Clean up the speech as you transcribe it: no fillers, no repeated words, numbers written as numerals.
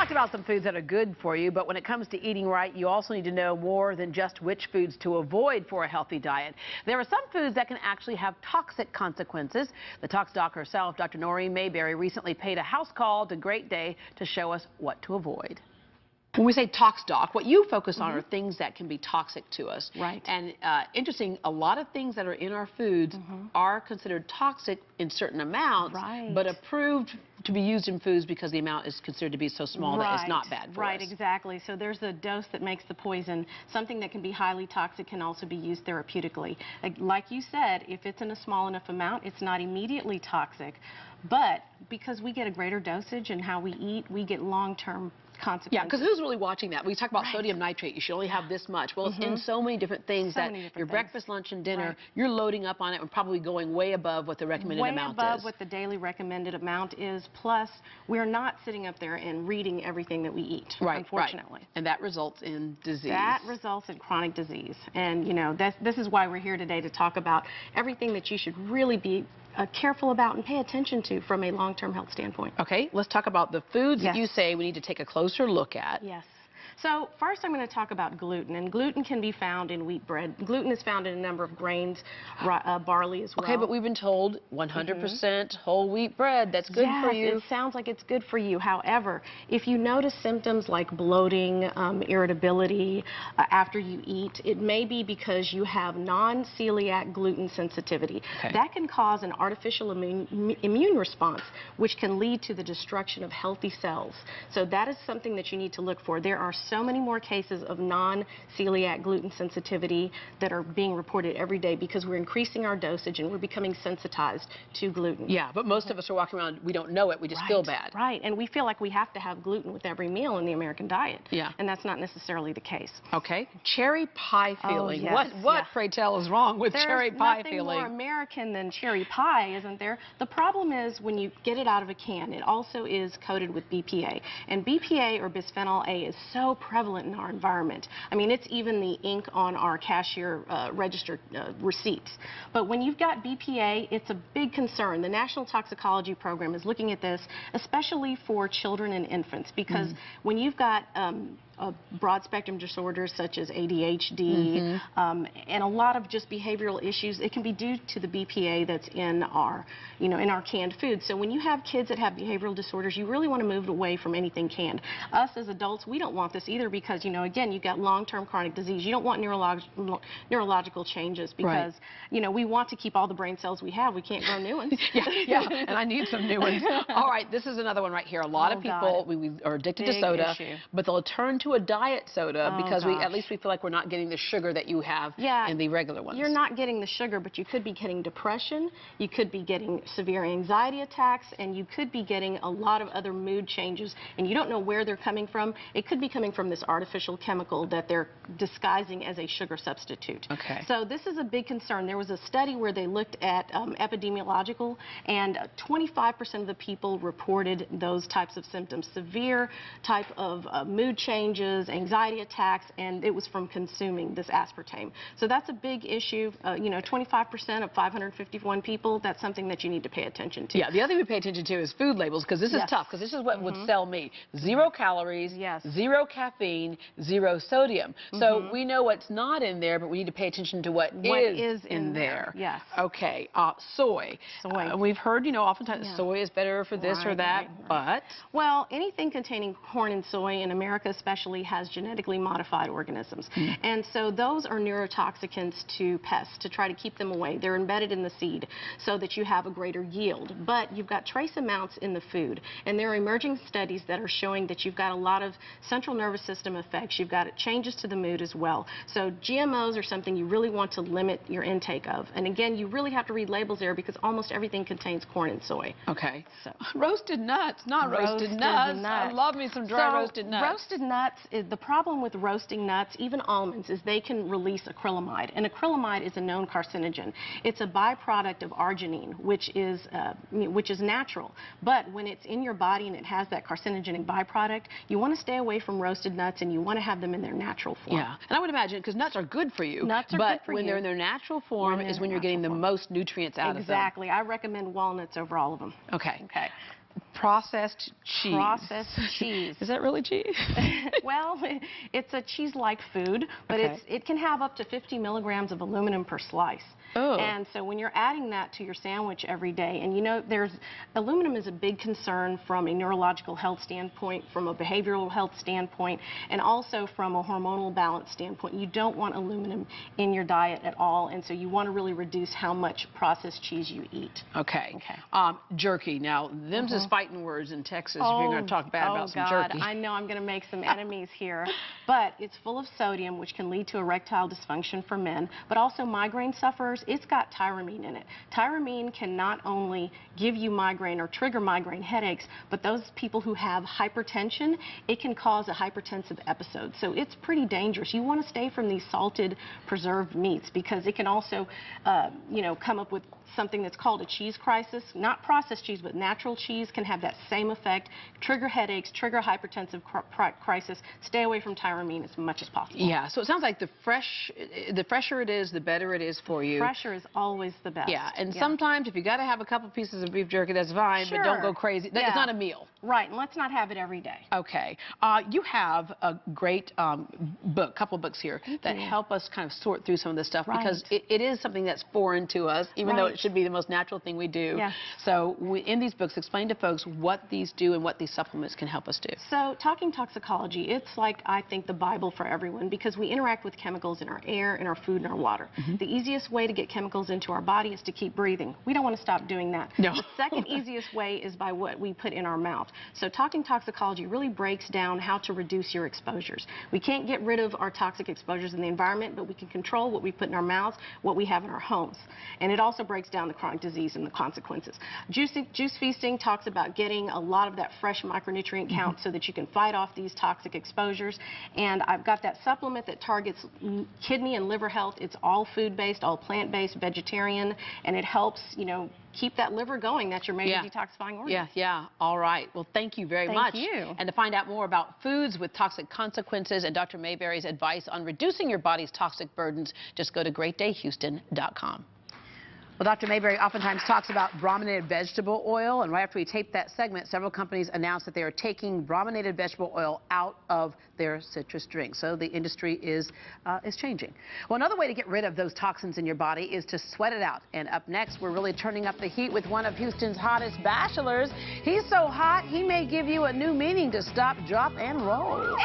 talked about some foods that are good for you, but when it comes to eating right, you also need to know more than just which foods to avoid for a healthy diet. There are some foods that can actually have toxic consequences. The Tox Doc herself, Dr. Noreen Mayberry, recently paid a house call to Great Day to show us what to avoid. When we say Tox Doc, what you focus on are things that can be toxic to us. Right. And interesting, a lot of things that are in our foods are considered toxic in certain amounts, but approved to be used in foods because the amount is considered to be so small that it's not bad for us. Right, exactly. So there's a dose that makes the poison. Something that can be highly toxic can also be used therapeutically. Like you said, if it's in a small enough amount, it's not immediately toxic. But because we get a greater dosage in how we eat, we get long-term consequences. Yeah, because who's really watching that? We talk about sodium nitrate. You should only have this much. Well, it's in so many different things that your breakfast, lunch, and dinner, you're loading up on it and probably going way above what the recommended amount is. Way above what the daily recommended amount is. Plus, we're not sitting up there and reading everything that we eat, unfortunately. And that results in disease. That results in chronic disease. And, you know, this is why we're here today to talk about everything that you should really be careful about and pay attention to from a long-term health standpoint. Okay, let's talk about the foods that you say we need to take a closer look at. Yes. So first I'm going to talk about gluten, and gluten can be found in wheat bread. Gluten is found in a number of grains, barley as well. Okay, but we've been told 100% whole wheat bread, that's good for you. Yes, it sounds like it's good for you. However, if you notice symptoms like bloating, irritability after you eat, it may be because you have non-celiac gluten sensitivity. That can cause an artificial immune response, which can lead to the destruction of healthy cells. So that is something that you need to look for. There are so many more cases of non-celiac gluten sensitivity that are being reported every day because we're increasing our dosage and we're becoming sensitized to gluten. Yeah, but most of us are walking around, we don't know it, we just feel bad. Right, and we feel like we have to have gluten with every meal in the American diet. Yeah. And that's not necessarily the case. Okay, cherry pie feeling. What, pray tell, is wrong with cherry pie feeling? There's nothing more American than cherry pie, isn't there? The problem is when you get it out of a can, it also is coated with BPA. And BPA, or bisphenol A, is so prevalent in our environment. I mean, it's even the ink on our cashier register receipts. But when you've got BPA, it's a big concern. The National Toxicology Program is looking at this, especially for children and infants, because when you've got broad spectrum disorders such as ADHD and a lot of just behavioral issues, it can be due to the BPA that's in our, in our canned food. So when you have kids that have behavioral disorders, you really want to move away from anything canned. Us as adults, we don't want this either because, again, you've got long-term chronic disease. You don't want neurological changes because, we want to keep all the brain cells we have. We can't grow new ones. And I need some new ones. All right, this is another one right here. A lot of people, we are addicted to soda, but they'll turn to a diet soda because at least we feel like we're not getting the sugar that you have in the regular ones. You're not getting the sugar, but you could be getting depression, you could be getting severe anxiety attacks, and you could be getting a lot of other mood changes, and you don't know where they're coming from. It could be coming from this artificial chemical that they're disguising as a sugar substitute. Okay. So this is a big concern. There was a study where they looked at epidemiological, and 25% of the people reported those types of symptoms, severe type of mood changes, anxiety attacks, and it was from consuming this aspartame. So that's a big issue. 25% of 551 people, that's something that you need to pay attention to. Yeah, the other thing we pay attention to is food labels, because this is tough, because this is what would sell me. 0 calories, 0 caffeine, 0 sodium. So we know what's not in there, but we need to pay attention to what is in there. Yes. Okay, soy. We've heard, oftentimes soy is better for this or that, but... Well, anything containing corn and soy in America especially has genetically modified organisms. And so those are neurotoxicants to pests to try to keep them away. They're embedded in the seed so that you have a greater yield. But you've got trace amounts in the food. And there are emerging studies that are showing that you've got a lot of central nervous system effects. You've got changes to the mood as well. So GMOs are something you really want to limit your intake of. And again, you really have to read labels there because almost everything contains corn and soy. Okay. So roasted nuts, not roasted nuts. I love me some dry roasted nuts. Roasted nuts, the problem with roasting nuts, even almonds, is they can release acrylamide. And acrylamide is a known carcinogen. It's a byproduct of arginine, which is natural. But when it's in your body and it has that carcinogenic byproduct, you want to stay away from roasted nuts and you want to have them in their natural form. Yeah, and I would imagine, because nuts are good for you, nuts are but good for when they're in their natural form is when you're getting the most nutrients out of them. Exactly. I recommend walnuts over all of them. Okay. Okay. Processed cheese. Processed cheese. Is that really cheese? Well, it's a cheese-like food, but Okay. it can have up to 50 milligrams of aluminum per slice. Oh. And so when you're adding that to your sandwich every day, and you know, aluminum is a big concern from a neurological health standpoint, from a behavioral health standpoint, and also from a hormonal balance standpoint. You don't want aluminum in your diet at all, and so you want to really reduce how much processed cheese you eat. Okay. Okay. Jerky. Now, them's is fighting words in Texas. If you're going to talk bad about some God, jerky. I know I'm going to make some enemies here, but it's full of sodium, which can lead to erectile dysfunction for men, but also migraine sufferers. It's got tyramine in it. Tyramine can not only give you migraine or trigger migraine headaches, but those people who have hypertension, it can cause a hypertensive episode. So it's pretty dangerous. You want to stay from these salted, preserved meats because it can also, you know, come up with something that's called a cheese crisis. Not processed cheese, but natural cheese can have that same effect, trigger headaches, trigger hypertensive crisis. Stay away from tyramine as much as possible. Yeah, so it sounds like the fresher it is, the better it is for you. Fresher is always the best. Yeah, and sometimes if you got to have a couple pieces of beef jerky, that's fine, but don't go crazy. Yeah. It's not a meal. Right, and let's not have it every day. Okay. You have a great couple books here that help us kind of sort through some of this stuff because it is something that's foreign to us, even though it should be the most natural thing we do. Yeah. So in these books, explain to folks what these do and what these supplements can help us do. So talking toxicology, it's like, I think, the Bible for everyone because we interact with chemicals in our air, in our food, and our water. The easiest way to get chemicals into our body is to keep breathing. We don't want to stop doing that. No. The second easiest way is by what we put in our mouth. So talking toxicology really breaks down how to reduce your exposures. We can't get rid of our toxic exposures in the environment, but we can control what we put in our mouths, what we have in our homes. And it also breaks down the chronic disease and the consequences. Juice feasting talks about getting a lot of that fresh micronutrient count so that you can fight off these toxic exposures. And I've got that supplement that targets kidney and liver health. It's all food-based, all plant-based, vegetarian, and it helps, you know, keep that liver going. That's your major detoxifying organ. Yeah. All right. Well, thank you very much. Thank you. And to find out more about foods with toxic consequences and Dr. Mayberry's advice on reducing your body's toxic burdens, just go to greatdayhouston.com. Well, Dr. Mayberry oftentimes talks about brominated vegetable oil, and right after we taped that segment, several companies announced that they are taking brominated vegetable oil out of their citrus drinks. So the industry is changing. Well, another way to get rid of those toxins in your body is to sweat it out. And up next, we're really turning up the heat with one of Houston's hottest bachelors. He's so hot, he may give you a new meaning to stop, drop, and roll.